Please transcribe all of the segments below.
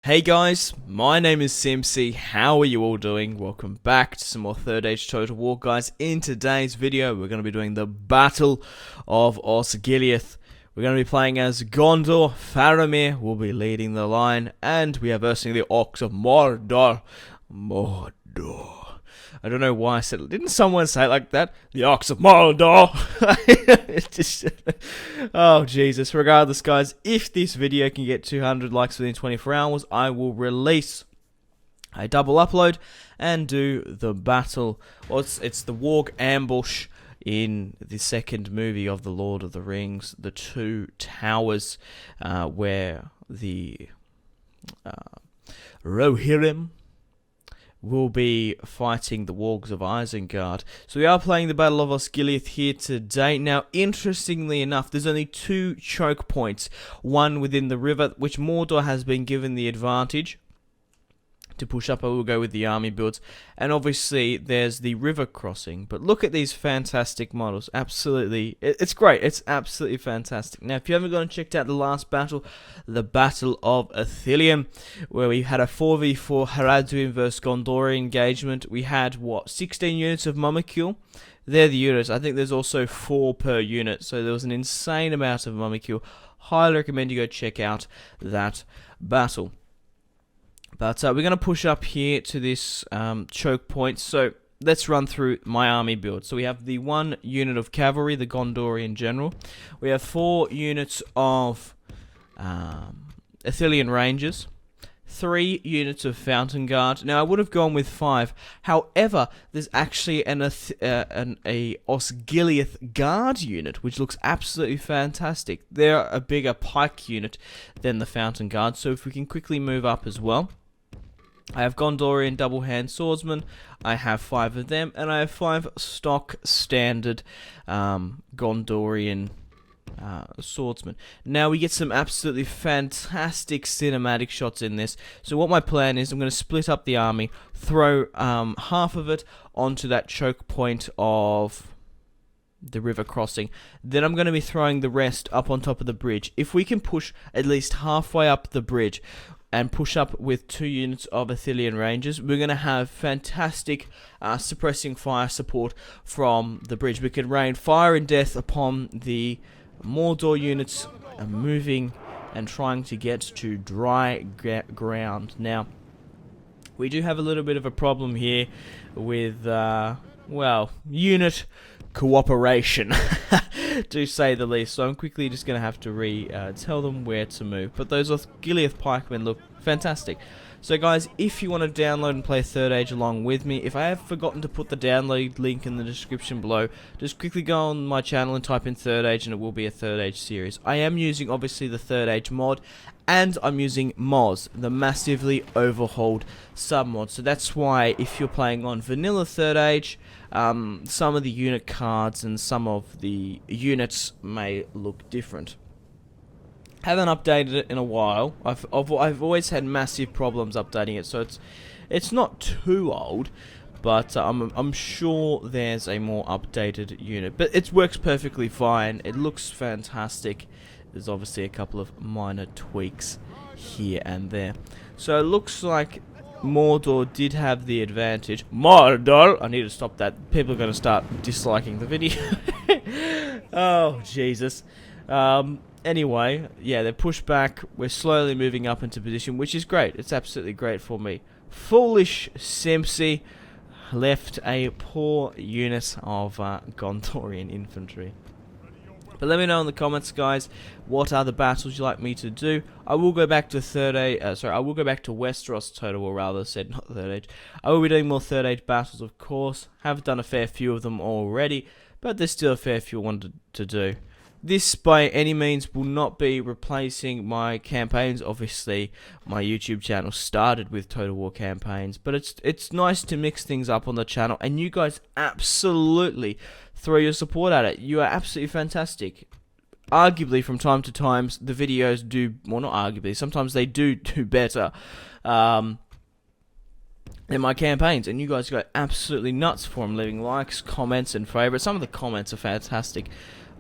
Hey guys, my name is Simpsy. How are you all doing? Welcome back to some more Third Age Total War, guys. In today's video, we're going to be doing the Battle of Osgiliath. We're going to be playing as Gondor. Faramir will be leading the line, and we are versing the Orcs of Mordor. Mordor. I don't know why I said it. Didn't someone say it like that? The Orcs of Mordor. Oh, Jesus. Regardless, guys, if this video can get 200 likes within 24 hours, I will release a double upload and do the battle. Well, it's the Warg Ambush in the second movie of The Lord of the Rings, The Two Towers, where the Rohirrim will be fighting the Wargs of Isengard. So we are playing the Battle of Osgiliath here today. Now, interestingly enough, there's only two choke points. One within the river, which Mordor has been given the advantage to push up. I will go with the army builds. And obviously, there's the river crossing. But look at these fantastic models. Absolutely. It's great. It's absolutely fantastic. Now, if you haven't gone and checked out the last battle, the Battle of Ithilien, where we had a 4v4 Haradrim versus Gondorian engagement. We had, 16 units of Mumakil? They're the units. I think there's also 4 per unit. So there was an insane amount of Mumakil. Highly recommend you go check out that battle. But we're going to push up here to this choke point. So let's run through my army build. So we have the 1 unit of cavalry, the Gondorian general. We have 4 units of Ithilien Rangers. 3 units of Fountain Guard. Now, I would have gone with 5. However, there's actually a Osgiliath Guard unit, which looks absolutely fantastic. They're a bigger pike unit than the Fountain Guard. So if we can quickly move up as well. I have Gondorian double hand swordsmen. I have 5 of them, and I have 5 stock standard Gondorian swordsmen. Now we get some absolutely fantastic cinematic shots in this. So what my plan is, I'm going to split up the army, throw half of it onto that choke point of the river crossing. Then I'm going to be throwing the rest up on top of the bridge. If we can push at least halfway up the bridge and push up with 2 units of Ithilien Rangers, we're going to have fantastic suppressing fire support from the bridge. We can rain fire and death upon the Mordor units moving and trying to get to dry ground. Now, we do have a little bit of a problem here with, unit cooperation, to say the least. So I'm quickly just going to have to tell them where to move. But those Osgiliath pikemen look fantastic. So guys, if you want to download and play Third Age along with me, if I have forgotten to put the download link in the description below, just quickly go on my channel and type in Third Age and it will be a Third Age series. I am using obviously the Third Age mod, and I'm using Moz, the massively overhauled submod. So that's why if you're playing on vanilla Third Age, some of the unit cards and some of the units may look different. Haven't updated it in a while. I've always had massive problems updating it, so it's not too old, but I'm sure there's a more updated unit. But it works perfectly fine. It looks fantastic. There's obviously a couple of minor tweaks here and there. So it looks like Mordor did have the advantage. Mordor! I need to stop that. People are going to start disliking the video. Oh, Jesus. Anyway, yeah, they're pushed back. We're slowly moving up into position, which is great. It's absolutely great for me. Foolish Simpsy left a poor unit of Gondorian infantry. But let me know in the comments, guys, what other battles you'd like me to do. I will go back to I will go back to Westeros Total War, rather said, not Third Age. I will be doing more Third Age battles, of course. Have done a fair few of them already, but there's still a fair few I wanted to do. This, by any means, will not be replacing my campaigns. Obviously, my YouTube channel started with Total War campaigns, but it's nice to mix things up on the channel, and you guys absolutely throw your support at it. You are absolutely fantastic. Arguably, from time to time, the videos do, well, not arguably, sometimes they do better than my campaigns, and you guys go absolutely nuts for them, leaving likes, comments, and favorites. Some of the comments are fantastic.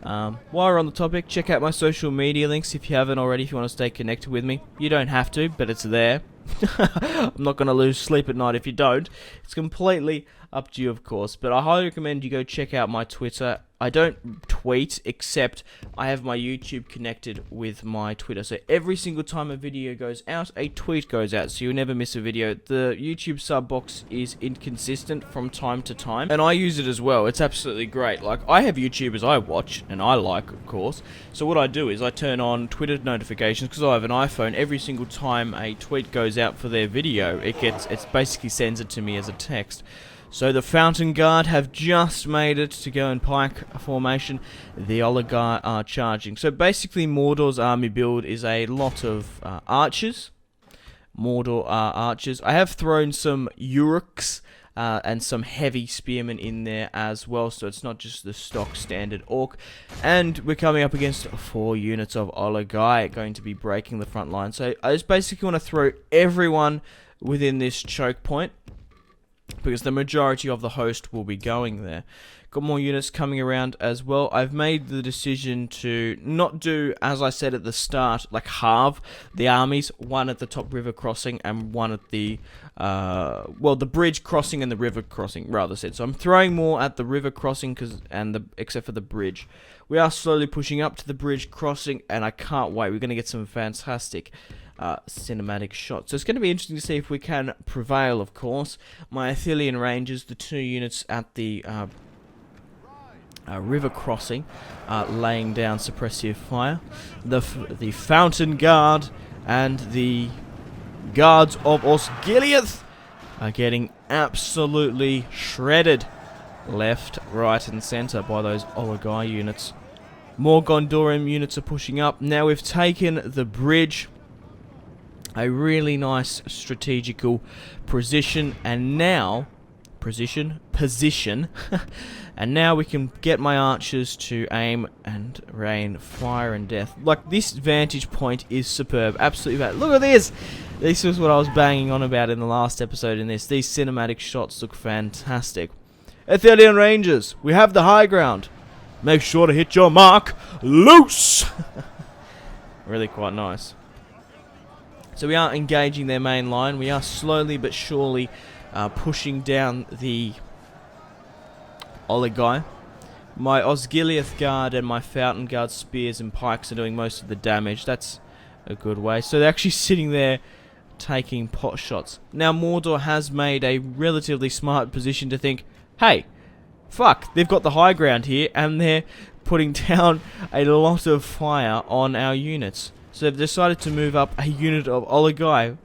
While we're on the topic, check out my social media links if you haven't already, if you want to stay connected with me. You don't have to, but it's there. I'm not going to lose sleep at night if you don't. It's completely up to you, of course, but I highly recommend you go check out my Twitter. I don't tweet, except I have my YouTube connected with my Twitter. So every single time a video goes out, a tweet goes out, so you'll never miss a video. The YouTube sub box is inconsistent from time to time, and I use it as well. It's absolutely great. Like, I have YouTubers I watch, and I like, of course. So what I do is I turn on Twitter notifications, because I have an iPhone. Every single time a tweet goes out for their video, it basically sends it to me as a text. So the Fountain Guard have just made it to go in pike formation. The Oligarch are charging. So basically Mordor's army build is a lot of archers. Mordor are archers. I have thrown some Uruks and some heavy spearmen in there as well, so it's not just the stock standard orc. And we're coming up against 4 units of Oligarch going to be breaking the front line. So I just basically want to throw everyone within this choke point, because the majority of the host will be going there. Got more units coming around as well. I've made the decision to not do, as I said at the start, like halve the armies, one at the top river crossing and one at the, the bridge crossing and the river crossing, rather said. So I'm throwing more at the river crossing, except for the bridge. We are slowly pushing up to the bridge crossing, and I can't wait. We're going to get some fantastic cinematic shots. So it's going to be interesting to see if we can prevail, of course. My Athelian Rangers, the 2 units at the river crossing, laying down suppressive fire. The Fountain Guard and the Guards of Osgiliath are getting absolutely shredded left, right and centre by those Oligarch units. More Gondorian units are pushing up. Now we've taken the bridge. A really nice strategical position, and now and now we can get my archers to aim and rain fire and death. Like, this vantage point is superb, absolutely bad. Look at this. This is what I was banging on about in the last episode. In this, these cinematic shots look fantastic. Athelian Rangers, we have the high ground. Make sure to hit your mark. Loose. Really quite nice. So we are engaging their main line. We are slowly but surely pushing down the Oligarch. My Osgiliath Guard and my Fountain Guard spears and pikes are doing most of the damage. That's a good way. So they're actually sitting there taking pot shots. Now Mordor has made a relatively smart position to think, hey, fuck, they've got the high ground here, and they're putting down a lot of fire on our units. So they've decided to move up a unit of Oligarch.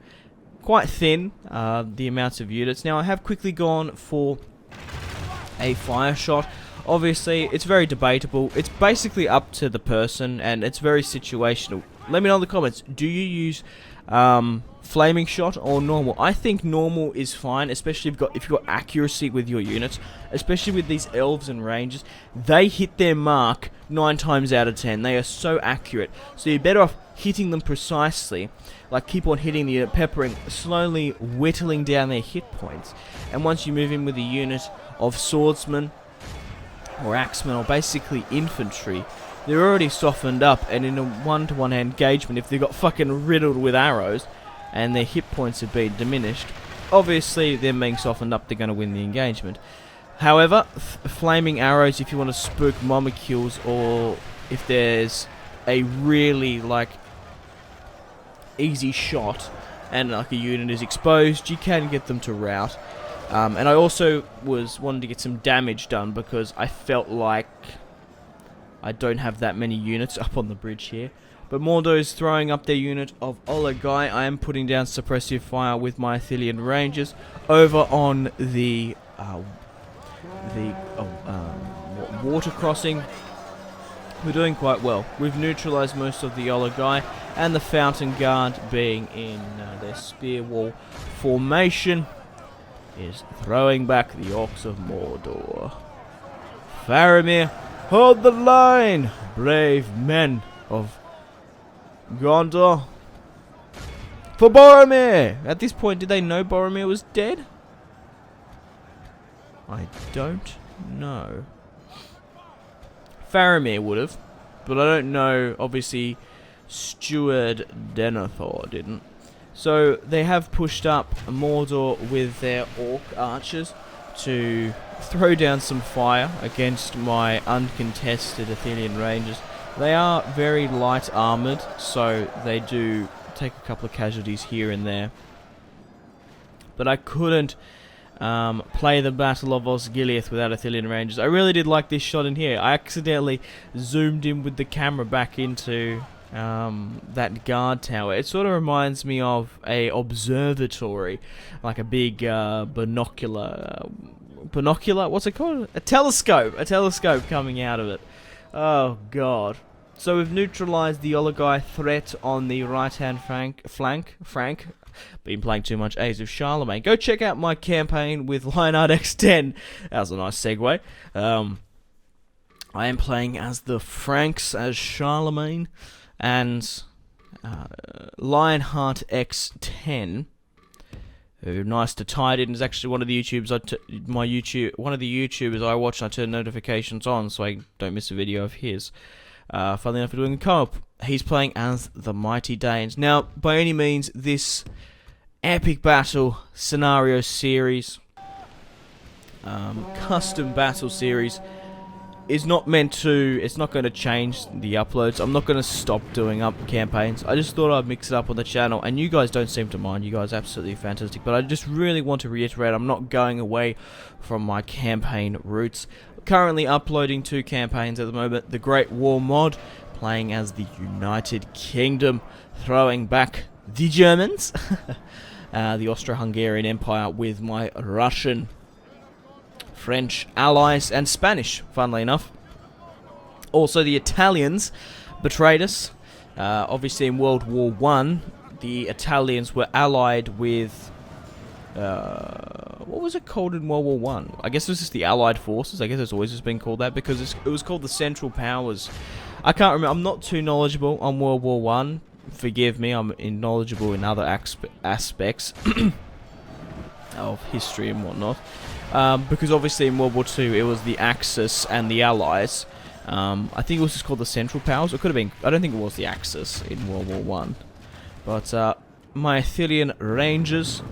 Quite thin, the amounts of units. Now I have quickly gone for a fire shot. Obviously, it's very debatable. It's basically up to the person, and it's very situational. Let me know in the comments, do you use flaming shot or normal? I think normal is fine, especially if you've got accuracy with your units, especially with these elves and rangers. They hit their mark 9 times out of 10. They are so accurate, so you're better off hitting them precisely. Like, keep on hitting the unit, peppering, slowly whittling down their hit points. And once you move in with a unit of swordsmen or axemen, or basically infantry, they're already softened up, and in a one-to-one engagement, if they've got fucking riddled with arrows and their hit points have been diminished, obviously them being softened up, they're going to win the engagement. However, flaming arrows, if you want to spook molecules, or if there's a really like easy shot and like a unit is exposed, you can get them to rout. And I also wanted to get some damage done, because I felt like I don't have that many units up on the bridge here. But Mordor is throwing up their unit of Oligarch. I am putting down suppressive fire with my Athelian Rangers over on the water crossing. We're doing quite well. We've neutralized most of the Oligarch, and the Fountain Guard, being in their spear wall formation, is throwing back the Orcs of Mordor. Faramir, hold the line, brave men of Gondor. For Boromir! At this point, did they know Boromir was dead? I don't know. Faramir would have, but I don't know, obviously, Steward Denethor didn't. So they have pushed up Mordor with their orc archers to throw down some fire against my uncontested Athelian Rangers. They are very light armoured, so they do take a couple of casualties here and there. But I couldn't play the Battle of Osgiliath without Athelian Rangers. I really did like this shot in here. I accidentally zoomed in with the camera back into that guard tower. It sort of reminds me of a observatory, like a big binocular, what's it called? A telescope coming out of it. Oh god. So we've neutralized the Oligai threat on the right hand flank. Been playing too much Age of Charlemagne. Go check out my campaign with Lionheart X10. That was a nice segue. I am playing as the Franks, as Charlemagne, and Lionheart X10, who nice to tie it in, is actually one of the one of the YouTubers I watch. And I turn notifications on so I don't miss a video of his. Funnily enough, we're doing a co-op. He's playing as the Mighty Danes. Now, by any means, this epic battle scenario series, custom battle series, is not meant to, it's not going to change the uploads. I'm not going to stop doing up campaigns. I just thought I'd mix it up on the channel, and you guys don't seem to mind. You guys are absolutely fantastic, but I just really want to reiterate, I'm not going away from my campaign roots. Currently uploading 2 campaigns at the moment. The Great War mod, playing as the United Kingdom, throwing back the Germans, the Austro-Hungarian Empire, with my Russian, French allies, and Spanish, funnily enough. Also, the Italians betrayed us. Obviously, in World War I, the Italians were allied with... what was it called in World War I? I guess it was just the Allied Forces. I guess it's always just been called that, because it was called the Central Powers. I can't remember. I'm not too knowledgeable on World War I. Forgive me, I'm knowledgeable in other aspects of history and whatnot. Because obviously in World War II it was the Axis and the Allies. I think it was just called the Central Powers. It could have been. I don't think it was the Axis in World War I. But my Athelian Rangers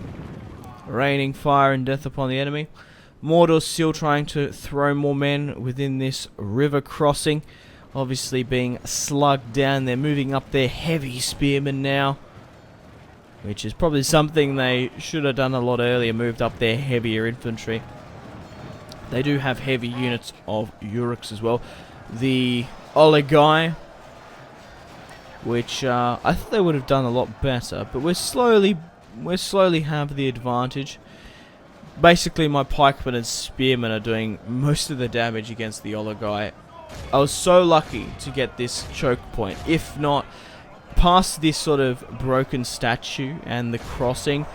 raining fire and death upon the enemy. Mordor's still trying to throw more men within this river crossing. Obviously being slugged down. They're moving up their heavy spearmen now, which is probably something they should have done a lot earlier, moved up their heavier infantry. They do have heavy units of Uruks as well. The Oligai, which I thought they would have done a lot better, but we're slowly have the advantage. Basically, my pikemen and spearmen are doing most of the damage against the Oligai. I was so lucky to get this choke point. If not, past this sort of broken statue and the crossing,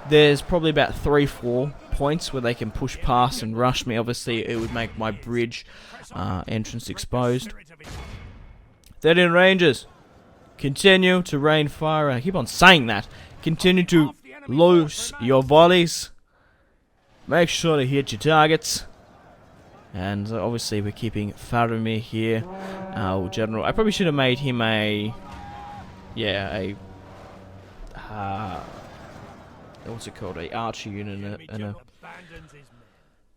there's probably about 3-4 points where they can push past and rush me. Obviously, it would make my bridge entrance exposed. 13 Rangers, continue to rain fire. I keep on saying that. Continue to loose your volleys. Make sure to hit your targets. And obviously we're keeping Faramir here, our general. I probably should have made him a... yeah, what's it called? A archer unit and a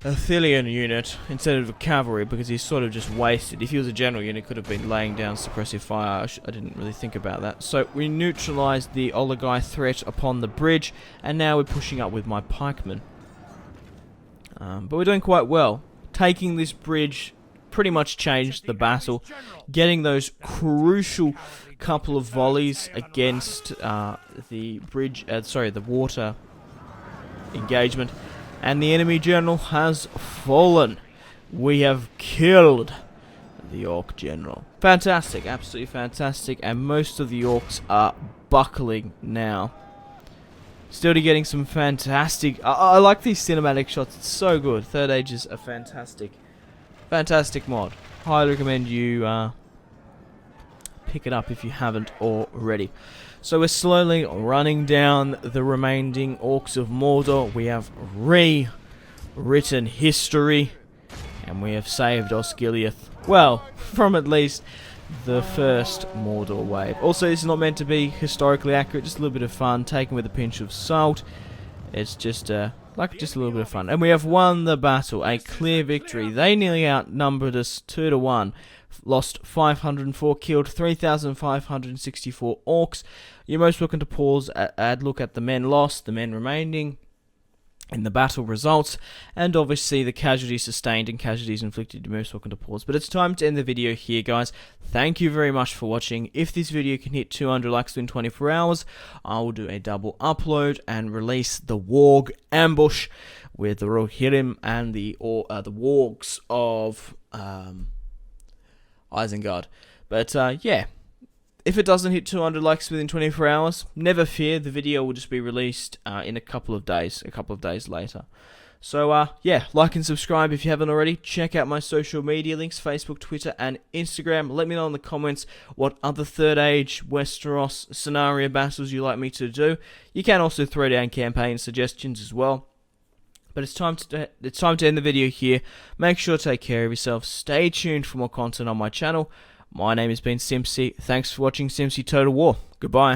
Athelian unit instead of a cavalry, because he's sort of just wasted. If he was a general unit, could have been laying down suppressive fire. I didn't really think about that. So we neutralized the Oligai threat upon the bridge, and now we're pushing up with my pikemen. But we're doing quite well. Taking this bridge pretty much changed the battle. Getting those crucial couple of volleys against the bridge, the water engagement, and the enemy general has fallen. We have killed the Orc general. Fantastic, absolutely fantastic, and most of the Orcs are buckling now. Still getting some fantastic... I like these cinematic shots. It's so good. Third Age is a fantastic mod. Highly recommend you pick it up if you haven't already. So we're slowly running down the remaining Orcs of Mordor. We have rewritten history. And we have saved Osgiliath, well, from at least the first Mordor wave. Also, this is not meant to be historically accurate, just a little bit of fun, taken with a pinch of salt. It's just like just a little bit of fun. And we have won the battle, a clear victory. They nearly outnumbered us 2-1. Lost 504, killed 3,564 orcs. You're most welcome to pause and look at the men lost, the men remaining in the battle results, and obviously the casualties sustained and casualties inflicted. You're most welcome to pause. But it's time to end the video here, guys. Thank you very much for watching. If this video can hit 200 likes within 24 hours, I will do a double upload and release the Warg ambush with the Rohirrim and the wargs of Isengard. But yeah, if it doesn't hit 200 likes within 24 hours, never fear, the video will just be released in a couple of days later. So yeah, like and subscribe if you haven't already. Check out my social media links, Facebook, Twitter, and Instagram. Let me know in the comments what other Third Age Westeros scenario battles you like me to do. You can also throw down campaign suggestions as well. But it's time to end the video here. Make sure to take care of yourself. Stay tuned for more content on my channel. My name has been Simpzy. Thanks for watching Simpzy Total War. Goodbye.